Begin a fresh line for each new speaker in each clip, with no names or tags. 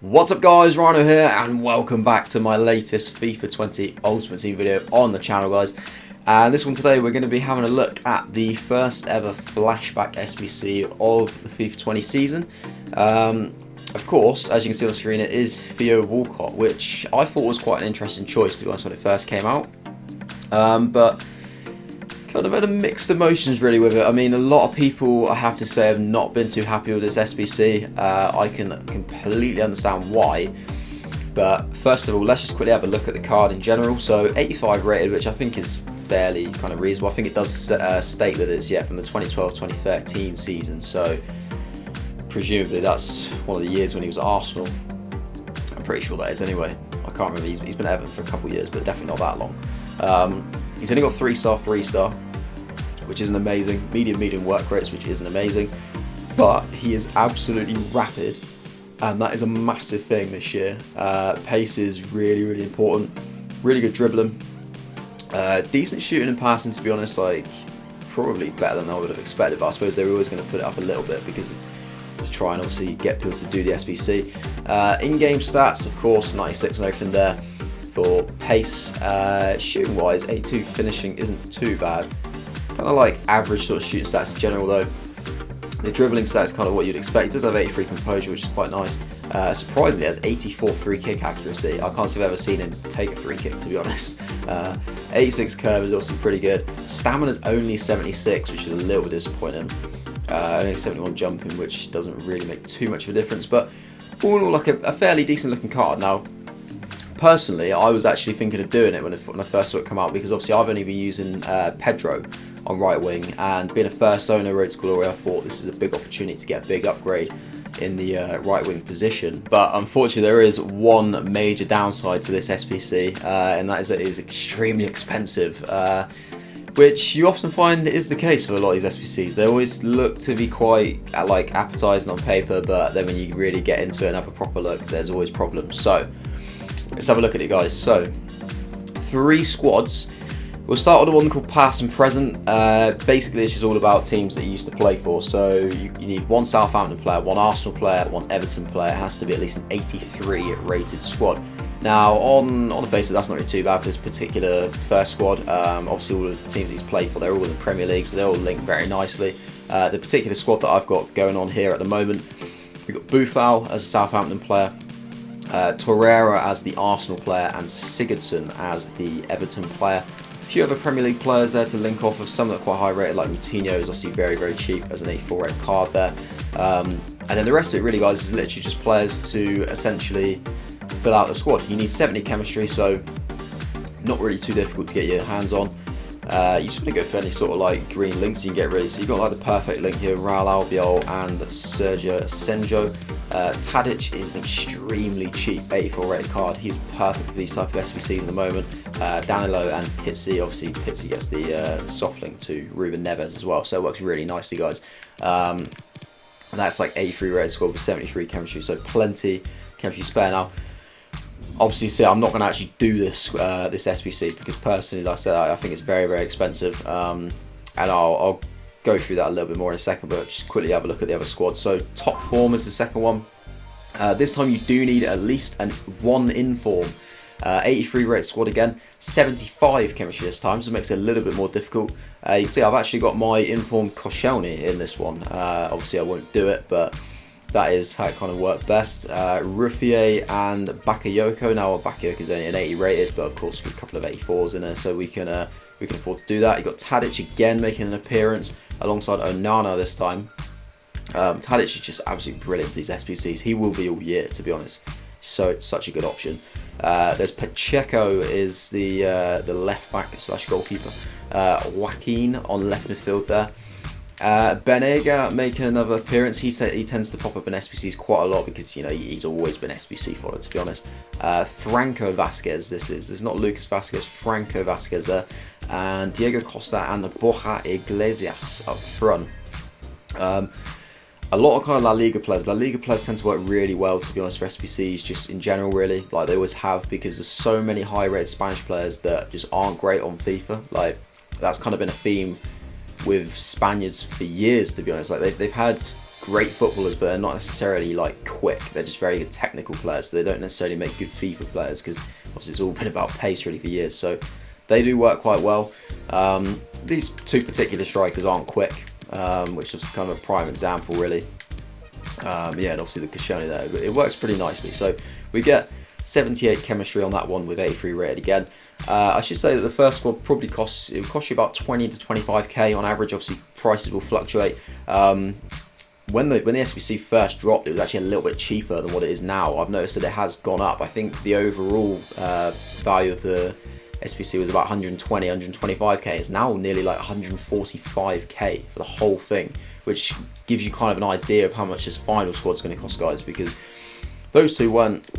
What's up guys, Rhino here and welcome back to my latest FIFA 20 Ultimate Team video on the channel guys. And this one today we're going to be having a look at the first ever Flashback SBC of the FIFA 20 season. Of course, as you can see on the screen, it is THEO WALCOTT, which I thought was quite an interesting choice to be honest when it first came out. But kind of had mixed emotions really with it. I mean, a lot of people, I have to say, have not been too happy with this SBC. I can completely understand why. But first of all, let's just quickly have a look at the card in general. So 85 rated, which I think is fairly kind of reasonable. I think it does state that it's from the 2012-2013 season. So presumably that's one of the years when he was at Arsenal. I'm pretty sure that is anyway. I can't remember. He's been at Everton for a couple of years, but definitely not that long. He's only got 3-star, 3-star, which isn't amazing. Medium work rates, which isn't amazing. But he is absolutely rapid, and that is a massive thing this year. Pace is really important. Really good dribbling. Decent shooting and passing, to be honest. Like, probably better than I would have expected, but I suppose they were always going to put it up a little bit because to try and obviously get people to do the SBC. In-game stats, of course, 96 and everything there. For pace, shooting wise, 82 finishing isn't too bad. Kind of like average sort of shooting stats in general though. The dribbling stats kind of what you'd expect. It does have 83 composure, which is quite nice. Surprisingly, it has 84 free kick accuracy. I can't say I've ever seen him take a free kick, to be honest. 86 curve is obviously pretty good. Stamina's only 76, which is a little bit disappointing. Only 71 jumping, which doesn't really make too much of a difference. But all in all, like a fairly decent looking card. Now, personally, I was actually thinking of doing it when I first saw it come out, because obviously I've only been using Pedro on right wing, and being a first owner Road to Glory, I thought this is a big opportunity to get a big upgrade in the right wing position. But unfortunately there is one major downside to this SBC, and that is that it is extremely expensive, which you often find is the case with a lot of these SBCs. They always look to be quite like appetizing on paper, but then when you really get into it and have a proper look, there's always problems. So let's have a look at it guys. So 3 squads. We'll start with the one called Past and Present. Basically it's just all about teams that you used to play for. So you need 1 Southampton player, 1 Arsenal player, 1 Everton player. It has to be at least an 83 rated squad. Now on the face of it, that's not really too bad for this particular first squad. Obviously all of the teams he's played for, they're all in the Premier League, so they're all linked very nicely. The particular squad that I've got going on here at the moment, we've got Buffal as a Southampton player, Torreira as the Arsenal player, and Sigurdsson as the Everton player. A few other Premier League players there to link off of, some that are quite high rated, like Moutinho is obviously very cheap as an 84 rated card there. And then the rest of it really guys is literally just players to essentially fill out the squad. You need 70 chemistry, so not really too difficult to get your hands on. You just want to go for any sort of like green links you can get really. So you've got like the perfect link here, Raul Albiol and Sergio Asenjo. Tadic is an extremely cheap 84 rated card. He's perfect for these type of SBCs at the moment. Danilo and Pizzi, obviously Pizzi gets the soft link to Ruben Neves as well, so it works really nicely guys. And that's like 83 rated squad with 73 chemistry, so plenty chemistry spare. Now obviously, see, I'm not going to actually do this this SBC because personally, like I said, I think it's very expensive, and I'll go through that a little bit more in a second, but just quickly have a look at the other squad. So top form is the second one. This time you do need at least 1 inform. 83 rated squad again, 75 chemistry this time, so it makes it a little bit more difficult. You can see I've actually got my informed Koscielny in this one. Obviously I won't do it, but that is how it kind of worked best. Ruffier and Bakayoko. Now Bakayoko is only an 80 rated, but of course with a couple of 84s in there, so we can afford to do that. You got Tadic again making an appearance alongside Onana this time. Tadic is just absolutely brilliant for these SBCs. He will be all year, to be honest. So it's such a good option. There's Pacheco is the left back / goalkeeper. Joaquin on left midfield there. Benega making another appearance. He tends to pop up in SBCs quite a lot because he's always been SBC fodder, to be honest. Franco Vasquez, there's not Lucas Vasquez, Franco Vasquez there, and Diego Costa and Borja Iglesias up front. A lot of kind of La Liga players. La Liga players tend to work really well, to be honest, for SBCs, just in general, really. Like they always have, because there's so many high-rated Spanish players that just aren't great on FIFA. Like that's kind of been a theme with Spaniards for years, to be honest. Like they've had great footballers, but they're not necessarily like quick. They're just very good technical players. So they don't necessarily make good FIFA players, because obviously it's all been about pace really for years. So they do work quite well. These two particular strikers aren't quick, which is kind of a prime example really. Yeah, and obviously the Koscielny there, but it works pretty nicely. So we get 78 chemistry on that one with 83 rated again. I should say that the first squad probably costs you about 20 to 25k on average. Obviously prices will fluctuate. When the SBC first dropped, it was actually a little bit cheaper than what it is now. I've noticed that it has gone up. I think the overall value of the SBC was about 120, 125k. It's now nearly like 145k for the whole thing, which gives you kind of an idea of how much this final squad's going to cost, guys, because those two weren't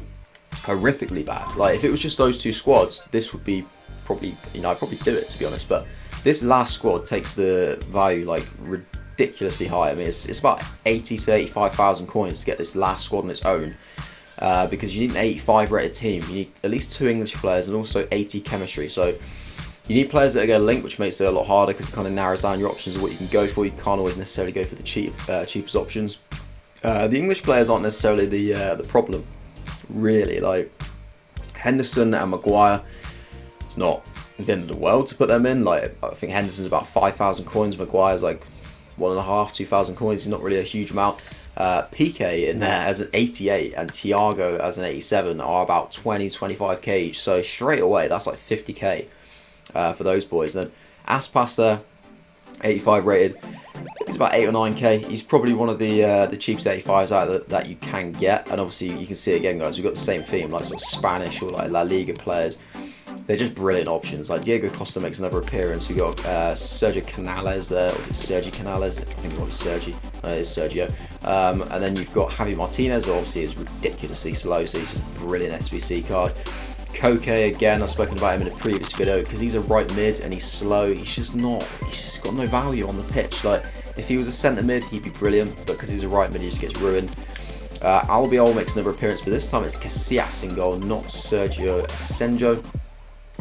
horrifically bad. Like, if it was just those two squads, this would be probably, you know, I'd probably do it, to be honest. But this last squad takes the value like ridiculously high. I mean, it's about 80 to 85,000 coins to get this last squad on its own, because you need an 85 rated team. You need at least 2 English players and also 80 chemistry. So you need players that are going to link, which makes it a lot harder because it kind of narrows down your options of what you can go for. You can't always necessarily go for the cheapest options. The English players aren't necessarily the problem, really. Like Henderson and Maguire, it's not the end of the world to put them in. Like, I think Henderson's about 5,000 coins, Maguire's like 1.5, 2,000 coins. It's not really a huge amount. PK in there as an 88 and Thiago as an 87 are about 20, 25k each. So straight away, that's like 50k for those boys. Then Aspas there, 85 rated. He's about 8 or 9k. He's probably one of the cheapest 85s out that you can get. And obviously you can see it again, guys. We've got the same theme, like sort of Spanish or like La Liga players. They're just brilliant options. Like Diego Costa makes another appearance. We've got Sergio Canales there. Was it Sergi Canales? I think it was Sergi. No, it is Sergio. And then you've got Javi Martinez, who obviously is ridiculously slow, so he's just a brilliant SBC card. Koke, again, I've spoken about him in a previous video, because he's a right mid and he's slow. He's just got no value on the pitch. Like, if he was a centre mid, he'd be brilliant, but because he's a right mid, he just gets ruined. Albiol makes another appearance, but this time it's Casillas in goal, not Sergio Asenjo.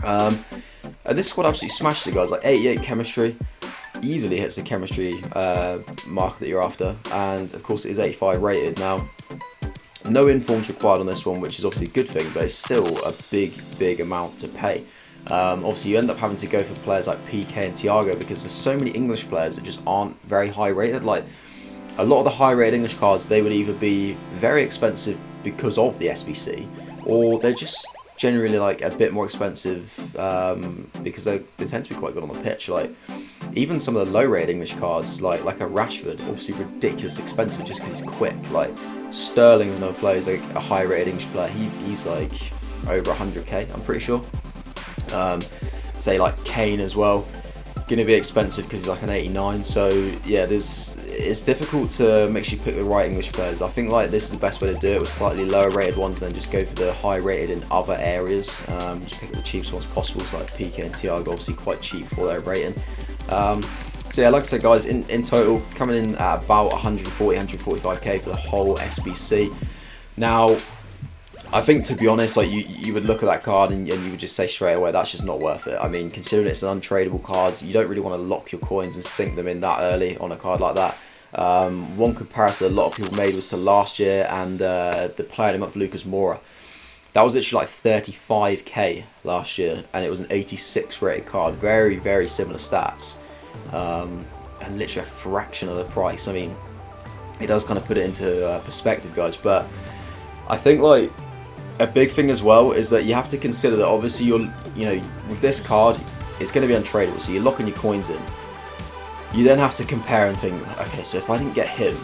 And this squad absolutely smashes it, guys. Like 88 chemistry, easily hits the chemistry mark that you're after, and of course it is 85 rated. Now, no informs required on this one, which is obviously a good thing, but it's still a big amount to pay. Obviously you end up having to go for players like PK and Thiago, because there's so many English players that just aren't very high rated. Like, a lot of the high rated English cards, they would either be very expensive because of the SBC, or they're just generally like a bit more expensive because they tend to be quite good on the pitch. Like, even some of the low rated English cards, like a Rashford, obviously ridiculously expensive just because he's quick. Like Sterling's another player, he's like a high rated English player. He's like over 100k, I'm pretty sure. Say like Kane as well, gonna be expensive because he's like an 89. So yeah, it's difficult to make sure you pick the right English players. I think like this is the best way to do it, with slightly lower rated ones, then just go for the high rated in other areas. Just pick the cheapest ones possible. So like PK and Thiago, obviously quite cheap for their rating. So yeah, like I said, guys, in total coming in at about 140, 145k for the whole SBC. Now, I think, to be honest, like you would look at that card and you would just say straight away, that's just not worth it. I mean, considering it's an untradeable card, you don't really want to lock your coins and sink them in that early on a card like that. One comparison a lot of people made was to last year and the player of the month, Lucas Moura. That was literally like 35k last year, and it was an 86 rated card. Very similar stats, and literally a fraction of the price. I mean, it does kind of put it into perspective, guys. But I think like a big thing as well is that you have to consider that obviously with this card, it's going to be untradeable, so you're locking your coins in. You then have to compare and think, okay, so if I didn't get him,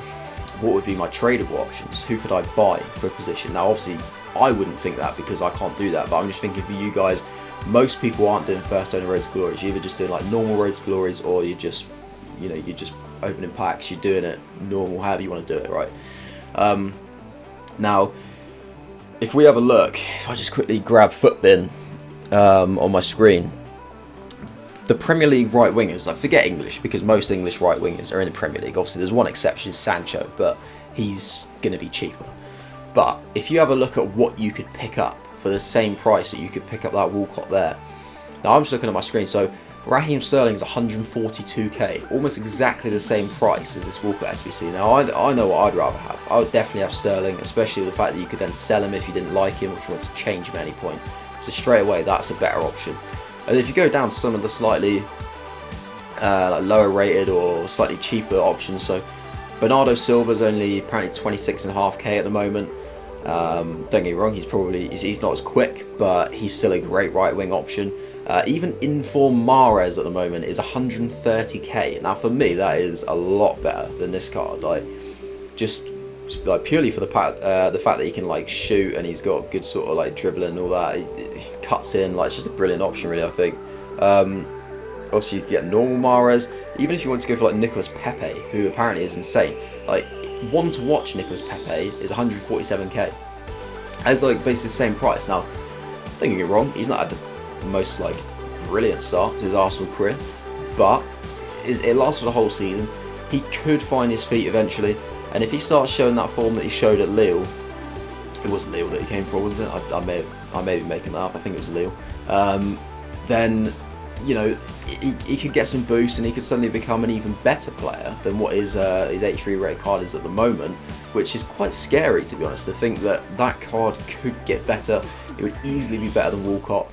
what would be my tradable options? Who could I buy for a position? Now, obviously, I wouldn't think that because I can't do that, but I'm just thinking for you guys, most people aren't doing first owner roads to glories. You're either just doing like normal roads to glories, or you're just opening packs. You're doing it normal, however you want to do it, right? Now, if we have a look, if I just quickly grab Footbin on my screen, the Premier League right wingers, I forget English because most English right wingers are in the Premier League. Obviously, there's one exception, Sancho, but he's going to be cheaper. But if you have a look at what you could pick up for the same price that you could pick up that Walcott there. Now, I'm just looking at my screen. So Raheem Sterling is 142k, almost exactly the same price as this Walcott SBC. Now, I know what I'd rather have. I would definitely have Sterling, especially with the fact that you could then sell him if you didn't like him, or if you want to change him at any point. So straight away, that's a better option. And if you go down to some of the slightly like lower rated or slightly cheaper options, so Bernardo Silva's only apparently 26.5k at the moment. Don't get me wrong, he's not as quick, but he's still a great right wing option. Even Inform Mahrez at the moment is 130k. Now for me, that is a lot better than this card. Like, just like purely for the fact that he can like shoot, and he's got good sort of like dribbling and all that. He cuts in, like, it's just a brilliant option, really, I think. Obviously, you can get normal Mahrez. Even if you want to go for like Nicolas Pepe, who apparently is insane. Like, one to watch Nicolas Pepe is 147k. As like basically the same price. Now, don't get me wrong, he's not had the most like brilliant start to his Arsenal career, but it lasts for the whole season. He could find his feet eventually, and if he starts showing that form that he showed at Lille, it wasn't Lille that he came for, was it? I may be making that up. I think it was Lille. Then, you know, he could get some boost, and he could suddenly become an even better player than what his 83 rate card is at the moment, which is quite scary, to be honest, to think that that card could get better. It would easily be better than Walcott,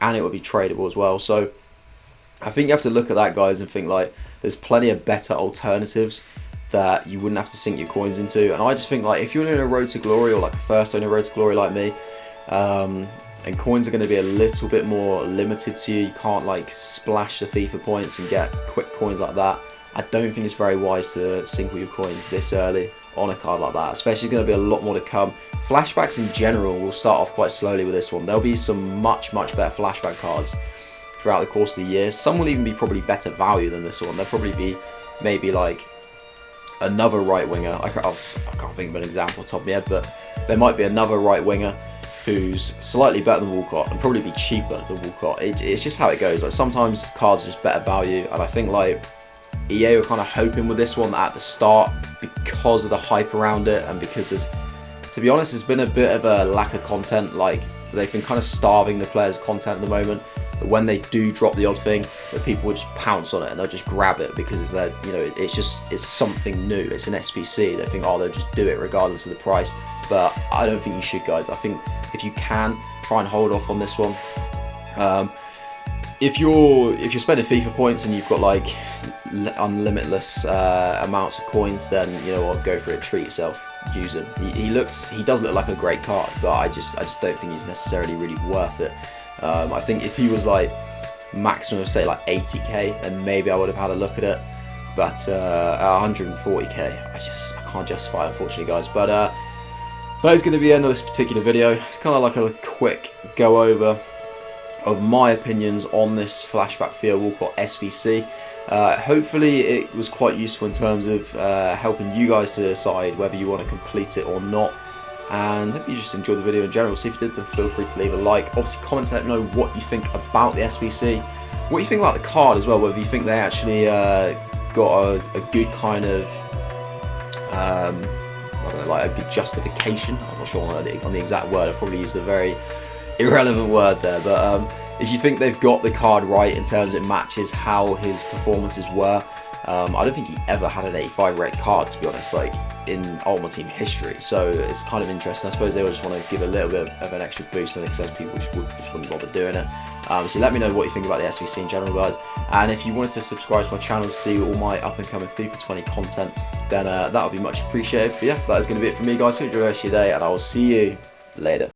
and it would be tradable as well. So I think you have to look at that, guys, and think like there's plenty of better alternatives that you wouldn't have to sink your coins into. And I just think, like, if you're in a road to glory, or like a first owner road to glory like me, and coins are going to be a little bit more limited to you, you can't like splash the FIFA points and get quick coins like that, I don't think it's very wise to sink all your coins this early on a card like that, especially going to be a lot more to come. Flashbacks in general will start off quite slowly with this one. There'll be some much better flashback cards throughout the course of the year. Some will even be probably better value than this one. There'll probably be maybe like another right winger. I can't think of an example off the top of my head, but there might be another right winger who's slightly better than Walcott and probably be cheaper than Walcott. It's just how it goes. Like, sometimes cards are just better value, and I think like EA were kind of hoping with this one at the start, because of the hype around it, and because there's, to be honest, there's been a bit of a lack of content. Like, they've been kind of starving the players' content at the moment. That when they do drop the odd thing, that people will just pounce on it and they'll just grab it because it's their, you know, it's something new. It's an SBC. They think, oh, they'll just do it regardless of the price. But I don't think you should, guys. I think if you can, try and hold off on this one. If you're spending FIFA points and you've got like unlimitless amounts of coins, then you know what, go for it. Treat yourself. Use him. He does look like a great card, but I just don't think he's necessarily really worth it. I think if he was like maximum of say like 80k, then maybe I would have had a look at it. But at 140k, I can't justify it, unfortunately, guys. But that is going to be the end of this particular video. It's kind of like a quick go over of my opinions on this Flashback THEO WALCOTT SBC. Hopefully it was quite useful in terms of helping you guys to decide whether you want to complete it or not. And hope you just enjoyed the video in general. So if you did, then feel free to leave a like. Obviously, comment and let me know what you think about the SBC. What you think about the card as well, whether you think they actually got a good kind of, I don't know, like a good justification. I'm not sure on the exact word. I probably used a very irrelevant word there. But if you think they've got the card right in terms of it matches how his performances were, I don't think he ever had an 85 rate card, to be honest, like in Ultimate Team history. So it's kind of interesting. I suppose they just want to give a little bit of an extra boost. I think some people just wouldn't bother doing it. So let me know what you think about the SBC in general, guys. And if you wanted to subscribe to my channel to see all my up and coming FIFA 20 content, then that would be much appreciated. But yeah, that is going to be it from me, guys. So enjoy the rest of your day, and I will see you later.